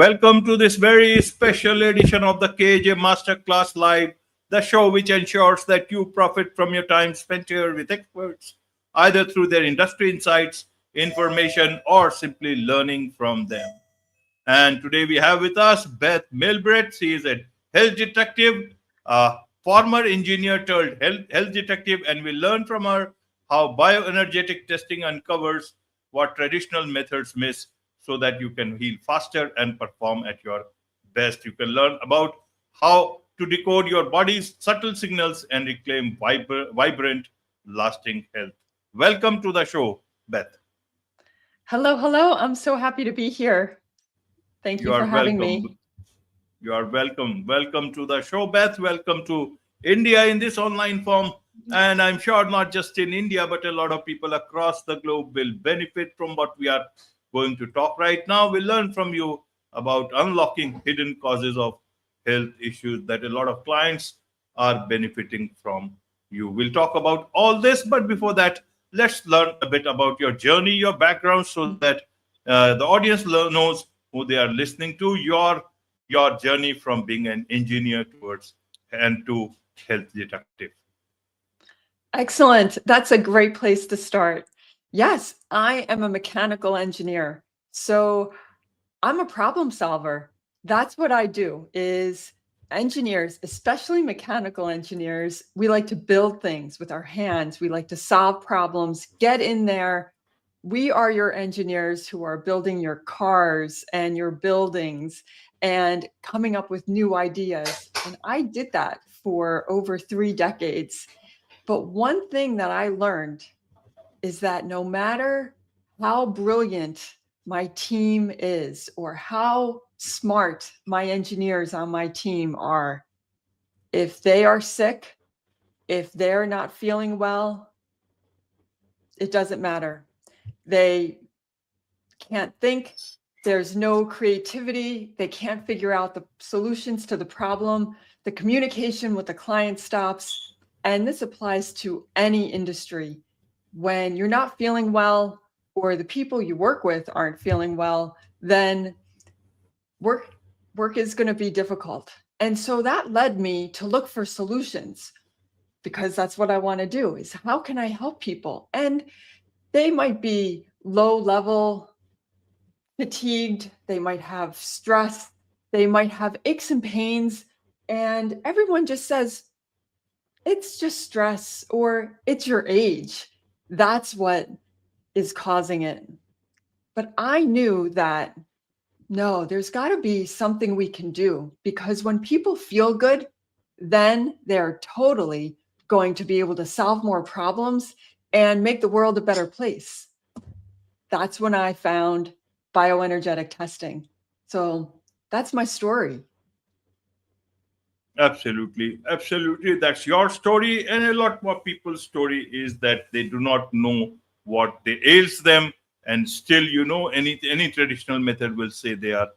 Welcome to this very special edition of the KJ Masterclass Live, the show which ensures that you profit from your time spent here with experts, either through their industry insights, information, or simply learning from them. And today we have with us Beth Mielbrecht. She is a health detective, a former engineer turned health detective, and we learn from her how bioenergetic testing uncovers what traditional methods miss so that you can heal faster and perform at your best. You can learn about how to decode your body's subtle signals and reclaim vibrant, lasting health. Welcome to the show, Beth. Hello, hello. I'm so happy to be here. Thank You you for are having welcome. me. You are welcome. Welcome to the show, Beth. Welcome to India in this online form. And I'm sure not just in India, but a lot of people across the globe will benefit from what we are going to talk right now. We'll learn from you about unlocking hidden causes of health issues that a lot of clients are benefiting from you. We'll talk about all this, but before that, let's learn a bit about your journey, your background, so that the audience knows who they are listening to. Your journey from being an engineer towards and to health detective. Excellent. That's a great place to start. Yes, I am a mechanical engineer. So I'm a problem solver. That's what I do is engineers, especially mechanical engineers, we like to build things with our hands. We like to solve problems, get in there. We are your engineers who are building your cars and your buildings and coming up with new ideas. And I did that for over 3 decades. But one thing that I learned is that no matter how brilliant my team is or how smart my engineers on my team are, if they are sick, if they're not feeling well, it doesn't matter. They can't think. There's no creativity. They can't figure out the solutions to the problem. The communication with the client stops. And this applies to any industry. When you're not feeling well or the people you work with aren't feeling well, then work is going to be difficult. And so that led me to look for solutions because that's what I want to do is how can I help people? And they might be low level, fatigued, they might have stress, they might have aches and pains, and everyone just says, it's just stress or it's your age. That's what is causing it. But I knew that no, there's got to be something we can do because when people feel good, then they're totally going to be able to solve more problems and make the world a better place. That's when I found bioenergetic testing. So that's my story. Absolutely, absolutely. That's your story, and a lot more people's story is that they do not know what they ails them, and still, any traditional method will say they are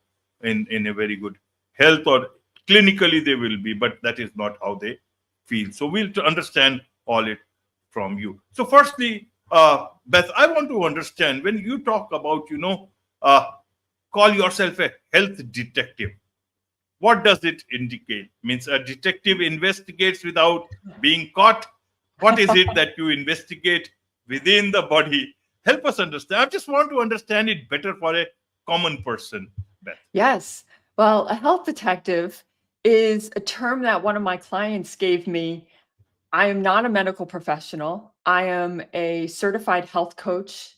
in a very good health, or clinically they will be, but that is not how they feel. So we'll to understand all it from you. So, firstly, Beth, I want to understand when you talk about call yourself a health detective, what does it indicate? Means a detective investigates without being caught. What is it that you investigate within the body? Help us understand. I just want to understand it better for a common person, Beth. Yes. Well, a health detective is a term that one of my clients gave me. I am not a medical professional. I am a certified health coach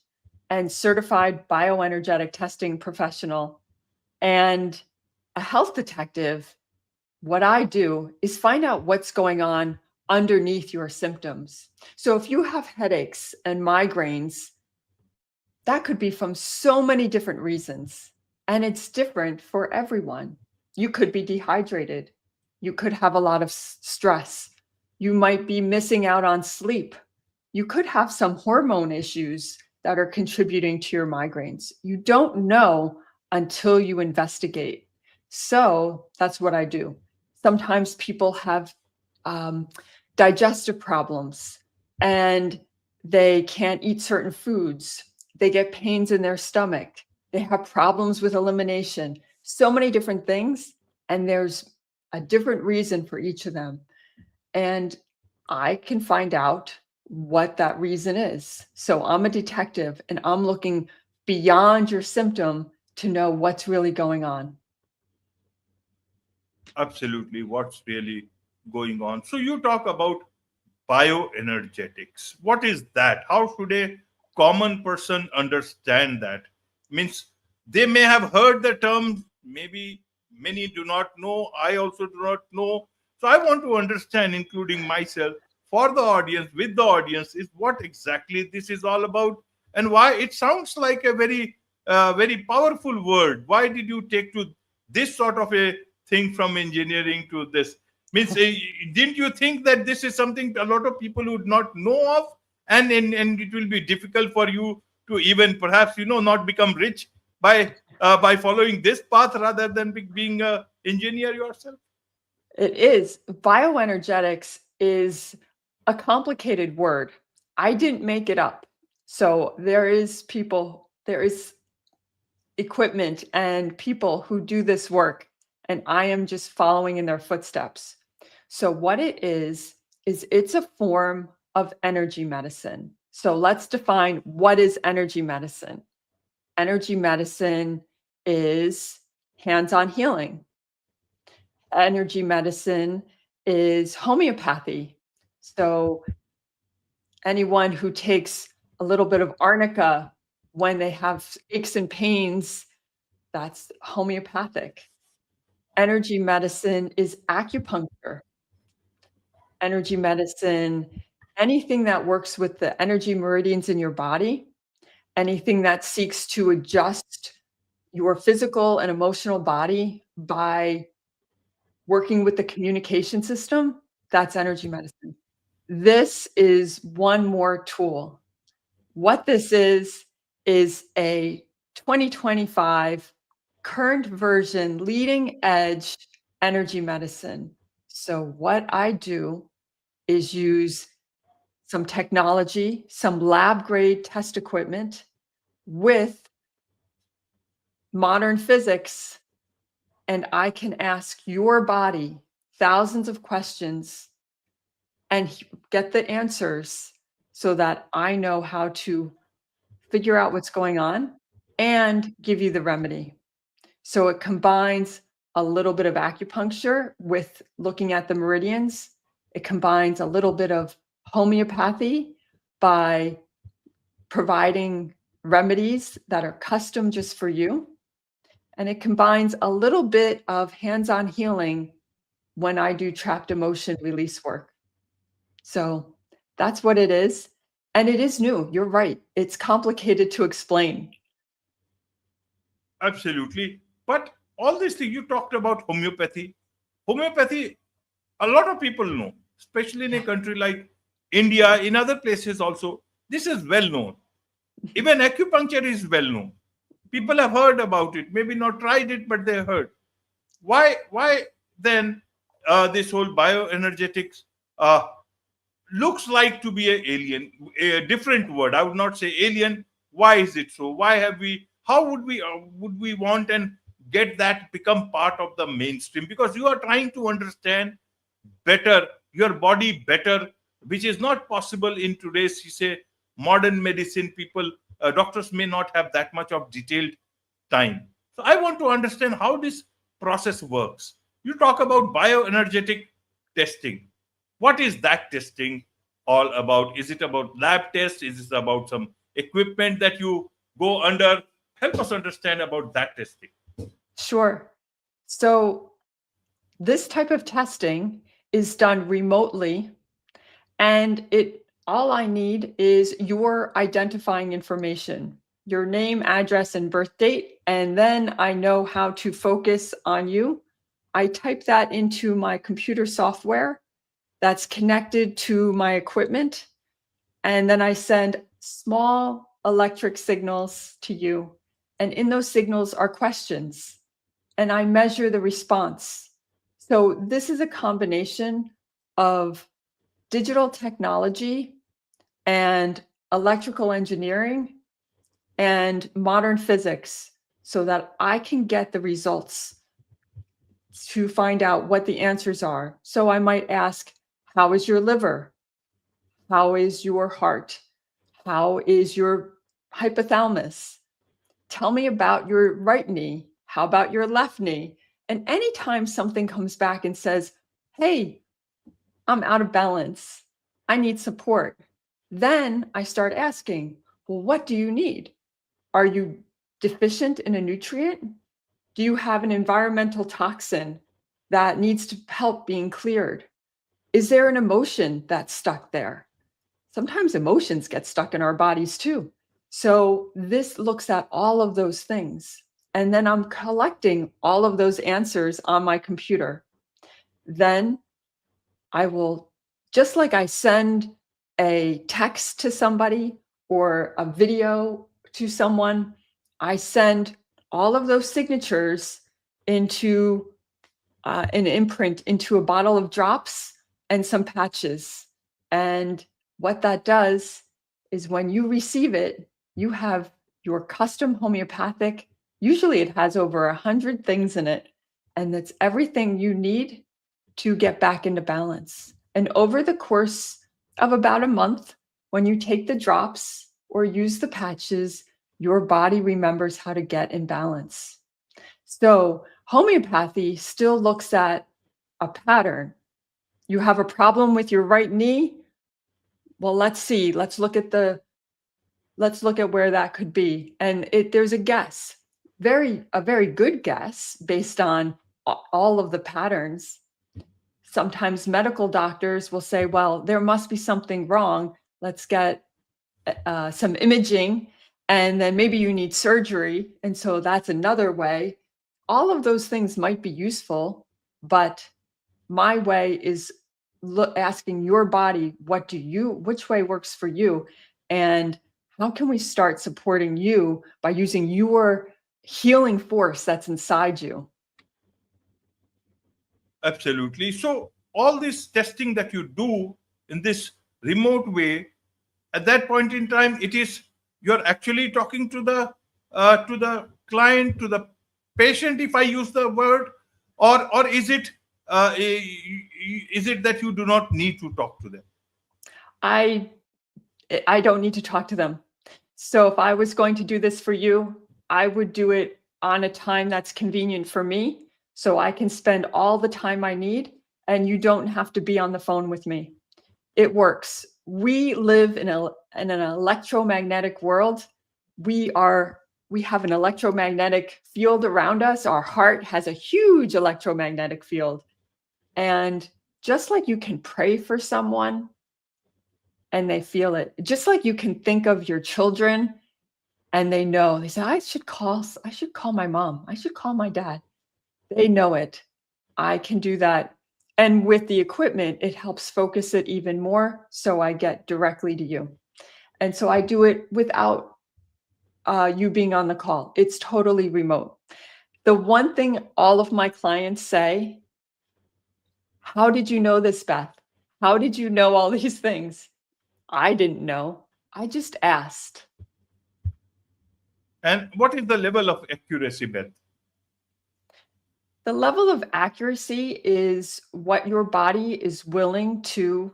and certified bioenergetic testing professional. And a health detective, what I do is find out what's going on underneath your symptoms. So if you have headaches and migraines, that could be from so many different reasons. And it's different for everyone. You could be dehydrated. You could have a lot of stress. You might be missing out on sleep. You could have some hormone issues that are contributing to your migraines. You don't know until you investigate. So that's what I do. Sometimes people have digestive problems and they can't eat certain foods. They get pains in their stomach. They have problems with elimination. So many different things, and there's a different reason for each of them. And I can find out what that reason is. So I'm a detective and I'm looking beyond your symptom to know what's really going on. Absolutely, what's really going on. So you talk about bioenergetics. What is that? How should a common person understand that? Means they may have heard the term, maybe many do not know. I also do not know. So I want to understand, including myself, for the audience, with the audience, is what exactly this is all about and why it sounds like a very powerful word. Why did you take to this sort of a thing from engineering to this? Means, didn't you think that this is something a lot of people would not know of, and it will be difficult for you to even perhaps not become rich by following this path rather than being a engineer yourself? It is. Bioenergetics is a complicated word. I didn't make it up. So there is equipment and people who do this work, and I am just following in their footsteps. So what it is it's a form of energy medicine. So let's define what is energy medicine. Energy medicine is hands-on healing. Energy medicine is homeopathy. So anyone who takes a little bit of arnica when they have aches and pains, that's homeopathic. Energy medicine is acupuncture. Energy medicine, anything that works with the energy meridians in your body, anything that seeks to adjust your physical and emotional body by working with the communication system, that's energy medicine. This is one more tool. What this is a 2025 current version, leading edge energy medicine. So what I do is use some technology, some lab grade test equipment with modern physics, and I can ask your body thousands of questions and get the answers so that I know how to figure out what's going on and give you the remedy. So it combines a little bit of acupuncture with looking at the meridians. It combines a little bit of homeopathy by providing remedies that are custom just for you. And it combines a little bit of hands-on healing when I do trapped emotion release work. So that's what it is. And it is new. You're right. It's complicated to explain. Absolutely. But all these things you talked about homeopathy. Homeopathy, a lot of people know, especially in a country like India, in other places also. This is well known. Even acupuncture is well known. People have heard about it, maybe not tried it, but they heard. Why then this whole bioenergetics looks like to be a different word? I would not say alien. Why is it so? Why have we? How would we want and get that become part of the mainstream? Because you are trying to understand better your body better, which is not possible in today's, you say, modern medicine. People, doctors may not have that much of detailed time. So I want to understand how this process works. You talk about bioenergetic testing. What is that testing all about? Is it about lab tests? Is it about some equipment that you go under? Help us understand about that testing. Sure. So this type of testing is done remotely, and it all I need is your identifying information, your name, address, and birth date, and then I know how to focus on you. I type that into my computer software that's connected to my equipment, and then I send small electric signals to you. And in those signals are questions, and I measure the response. So this is a combination of digital technology and electrical engineering and modern physics. so that I can get the results to find out what the answers are. So I might ask, how is your liver? How is your heart? How is your hypothalamus? Tell me about your right knee. How about your left knee? And anytime something comes back and says, hey, I'm out of balance, I need support, then I start asking, well, what do you need? Are you deficient in a nutrient? Do you have an environmental toxin that needs to help being cleared? Is there an emotion that's stuck there? Sometimes emotions get stuck in our bodies too. So this looks at all of those things. And then I'm collecting all of those answers on my computer. Then I will, just like I send a text to somebody or a video to someone, I send all of those signatures into an imprint into a bottle of drops and some patches. And what that does is when you receive it, you have your custom homeopathic. Usually it has over 100 things in it, and that's everything you need to get back into balance. And over the course of about a month, when you take the drops or use the patches, your body remembers how to get in balance. So homeopathy still looks at a pattern. You have a problem with your right knee? Well, let's see. Let's look at where that could be. And there's a guess, a very good guess based on all of the patterns. Sometimes medical doctors will say, well, there must be something wrong. Let's get some imaging, and then maybe you need surgery. And so that's another way. All of those things might be useful, but my way is asking your body, which way works for you? And how can we start supporting you by using your healing force that's inside you? Absolutely. So all this testing that you do in this remote way, at that point in time, you're actually talking to the client, to the patient, if I use the word, or is it that you do not need to talk to them? I don't need to talk to them. So if I was going to do this for you, I would do it on a time that's convenient for me, so I can spend all the time I need, and you don't have to be on the phone with me. It works. We live in an electromagnetic world. We have an electromagnetic field around us. Our heart has a huge electromagnetic field. And just like you can pray for someone and they feel it, just like you can think of your children and they know, they say, I should call my mom. I should call my dad. They know it. I can do that. And with the equipment, it helps focus it even more, so I get directly to you. And so I do it without you being on the call. It's totally remote. The one thing all of my clients say, how did you know this, Beth? How did you know all these things? I didn't know. I just asked. And what is the level of accuracy, Beth? The level of accuracy is what your body is willing to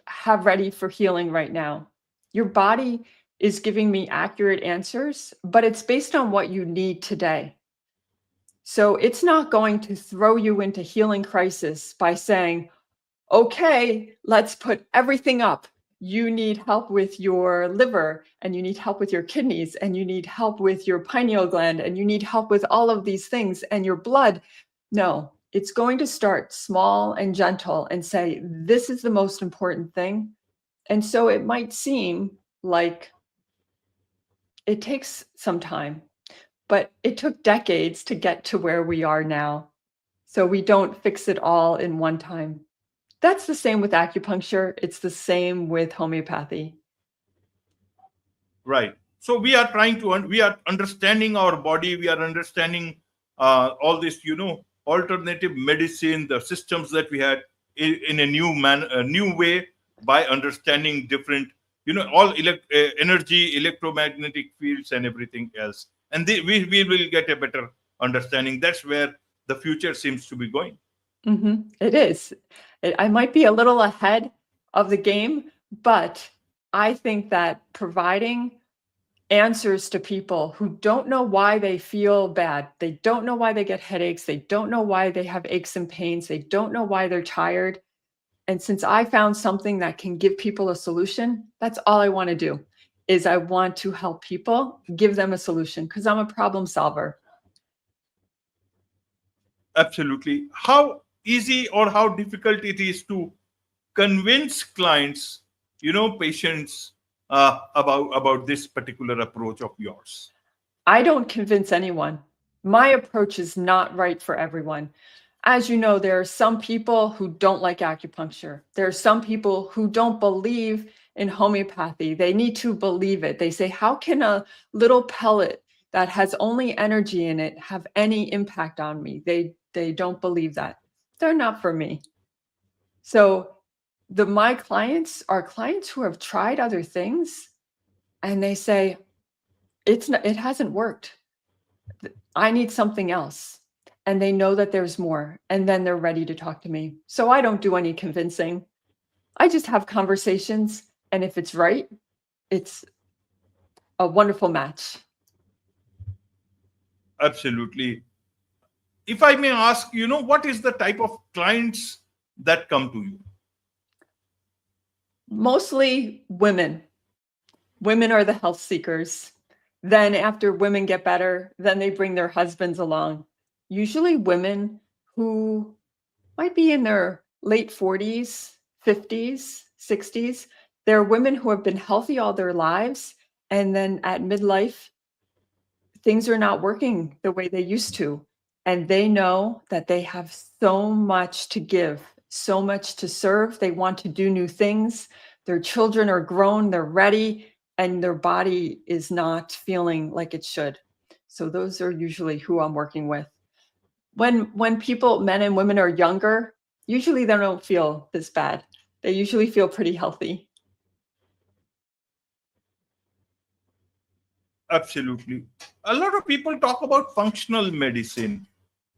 have ready for healing right now. Your body is giving me accurate answers, but it's based on what you need today. So it's not going to throw you into healing crisis by saying, okay, let's put everything up. You need help with your liver, and you need help with your kidneys, and you need help with your pineal gland, and you need help with all of these things and your blood. No, it's going to start small and gentle and say, this is the most important thing. And so it might seem like it takes some time, but it took decades to get to where we are now. So we don't fix it all in one time. That's the same with acupuncture. It's the same with homeopathy. Right. So we are we are understanding our body. We are understanding all this, alternative medicine, the systems that we had in a new way by understanding different all energy, electromagnetic fields, and everything else. And we will get a better understanding. That's where the future seems to be going. It is. I might be a little ahead of the game, but I think that providing answers to people who don't know why they feel bad, they don't know why they get headaches, they don't know why they have aches and pains, they don't know why they're tired. And since I found something that can give people a solution, that's all I want to do. Is I want to help people, give them a solution, because I'm a problem solver. Absolutely. How easy or how difficult it is to convince clients, patients, about this particular approach of yours? I don't convince anyone. My approach is not right for everyone. As you know, there are some people who don't like acupuncture. There are some people who don't believe in homeopathy. They need to believe it. They say, how can a little pellet that has only energy in it have any impact on me? They don't believe that. They're not for me. So my clients are clients who have tried other things and they say, it hasn't worked. I need something else. And they know that there's more. And then they're ready to talk to me. So I don't do any convincing. I just have conversations. And if it's right, it's a wonderful match. Absolutely. If I may ask, what is the type of clients that come to you? Mostly women. Women are the health seekers. Then after women get better, then they bring their husbands along. Usually women who might be in their late 40s, 50s, 60s. They're women who have been healthy all their lives. And then at midlife, things are not working the way they used to. And they know that they have so much to give, so much to serve. They want to do new things. Their children are grown, they're ready, and their body is not feeling like it should. So those are usually who I'm working with. When people, men and women, are younger, usually they don't feel this bad. They usually feel pretty healthy. Absolutely. A lot of people talk about functional medicine,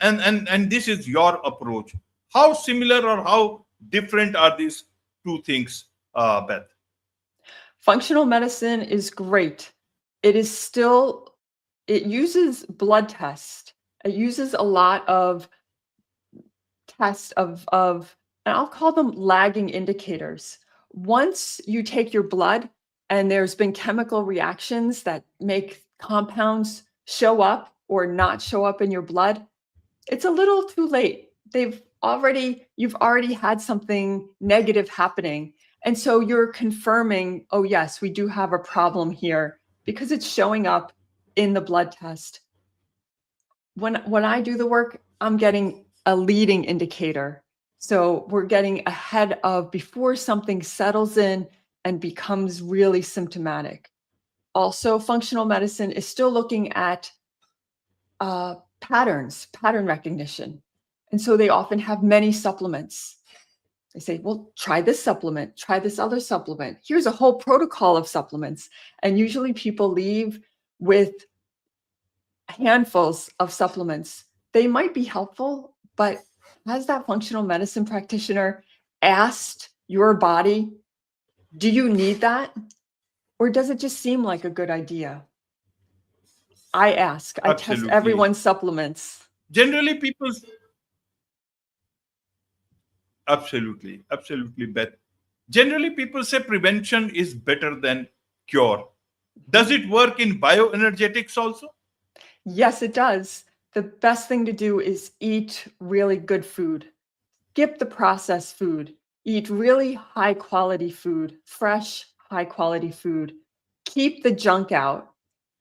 and this is your approach. How similar or how different are these two things, Beth? Functional medicine is great. It uses blood tests. It uses a lot of tests and I'll call them lagging indicators. Once you take your blood and there's been chemical reactions that make compounds show up or not show up in your blood, it's a little too late. You've already had something negative happening. And so you're confirming, oh yes, we do have a problem here because it's showing up in the blood test. When I do the work, I'm getting a leading indicator. So we're getting ahead of before something settles in and becomes really symptomatic. Also, functional medicine is still looking at pattern recognition. And so they often have many supplements. They say, well, try this supplement, try this other supplement. Here's a whole protocol of supplements. And usually people leave with handfuls of supplements. They might be helpful, but has that functional medicine practitioner asked your body, do you need that? Or does it just seem like a good idea? I test Absolutely. everyone's supplements. Generally, people. Absolutely, Beth. Generally, people say prevention is better than cure. Does it work in bioenergetics also? Yes, it does. The best thing to do is eat really good food. Skip the processed food. Eat really high quality food, fresh, high quality food. Keep the junk out.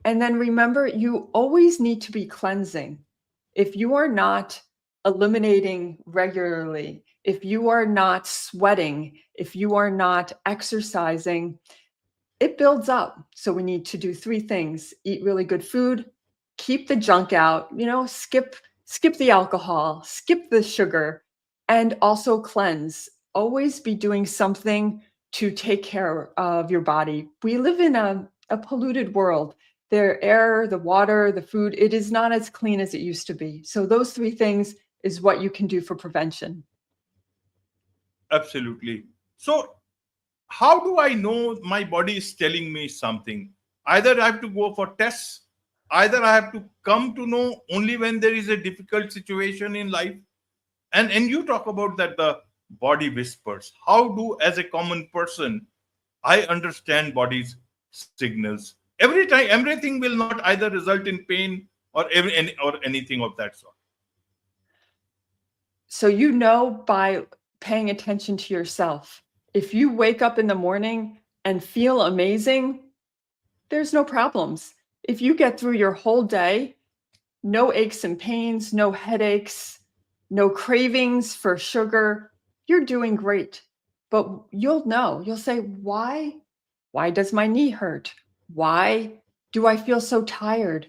And then remember, you always need to be cleansing. If you are not eliminating regularly, if you are not sweating, if you are not exercising, it builds up. So we need to do three things: eat really good food, keep the junk out, skip the alcohol, skip the sugar, and also cleanse. Always be doing something to take care of your body. We live in a polluted world. The air, the water, the food, it is not as clean as it used to be. So those three things is what you can do for prevention. Absolutely. So, how do I know my body is telling me something? Either I have to go for tests, either I have to come to know only when there is a difficult situation in life. And you talk about that the body whispers. How do, as a common person, I understand body's signals? Every time, everything will not either result in pain or anything of that sort. So you know by paying attention to yourself. If you wake up in the morning and feel amazing, there's no problems. If you get through your whole day, no aches and pains, no headaches, no cravings for sugar, you're doing great. But you'll know, you'll say, why? Why does my knee hurt? Why do I feel so tired?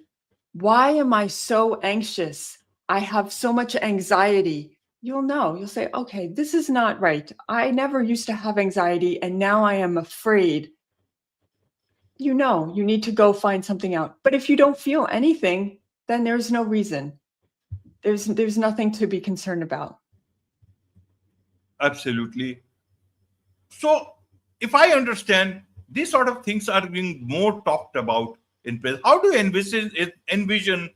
Why am I so anxious? I have so much anxiety. You'll know, you'll say, okay, this is not right. I never used to have anxiety and now I am afraid. You know, you need to go find something out. But if you don't feel anything, then there's no reason. There's nothing to be concerned about. Absolutely. So, if I understand, these sort of things are being more talked about in present. How do you envision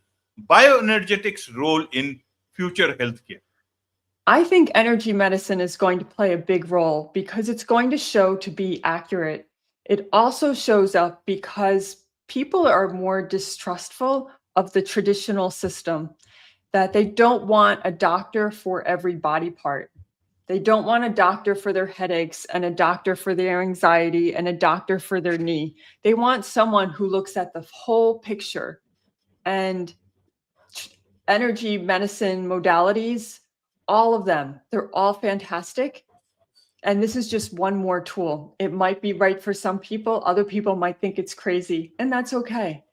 bioenergetics' role in future healthcare? I think energy medicine is going to play a big role because it's going to show to be accurate. It also shows up because people are more distrustful of the traditional system, that they don't want a doctor for every body part. They don't want a doctor for their headaches and a doctor for their anxiety and a doctor for their knee. They want someone who looks at the whole picture. And energy medicine modalities, all of them, they're all fantastic. And this is just one more tool. It might be right for some people. Other people might think it's crazy, and that's okay.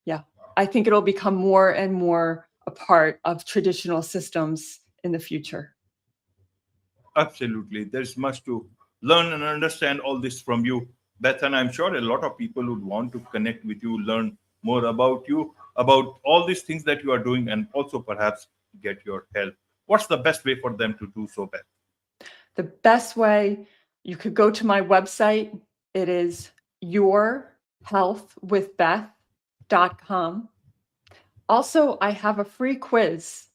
Yeah, I think it'll become more and more a part of traditional systems in the future. Absolutely. There's much to learn and understand all this from you, Beth. And I'm sure a lot of people would want to connect with you, learn more about you, about all these things that you are doing, and also perhaps get your help. What's the best way for them to do so, Beth? The best way, you could go to my website. It is yourhealthwithbeth.com. Also, I have a free quiz.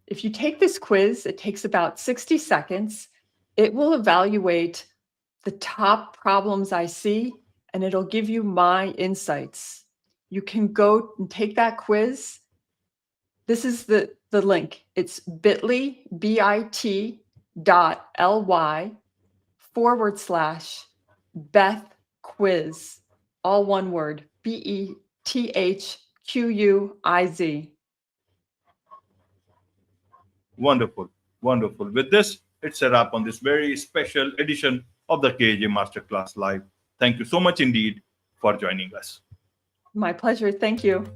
If you take this quiz, it takes about 60 seconds. It will evaluate the top problems I see, and it'll give you my insights. You can go and take that quiz. This is the link. It's bit.ly, bit.ly/Beth quiz, all one word, BETHQUIZ. Wonderful. Wonderful. With this, it's a wrap on this very special edition of the KJ Masterclass Live. Thank you so much indeed for joining us. My pleasure. Thank you.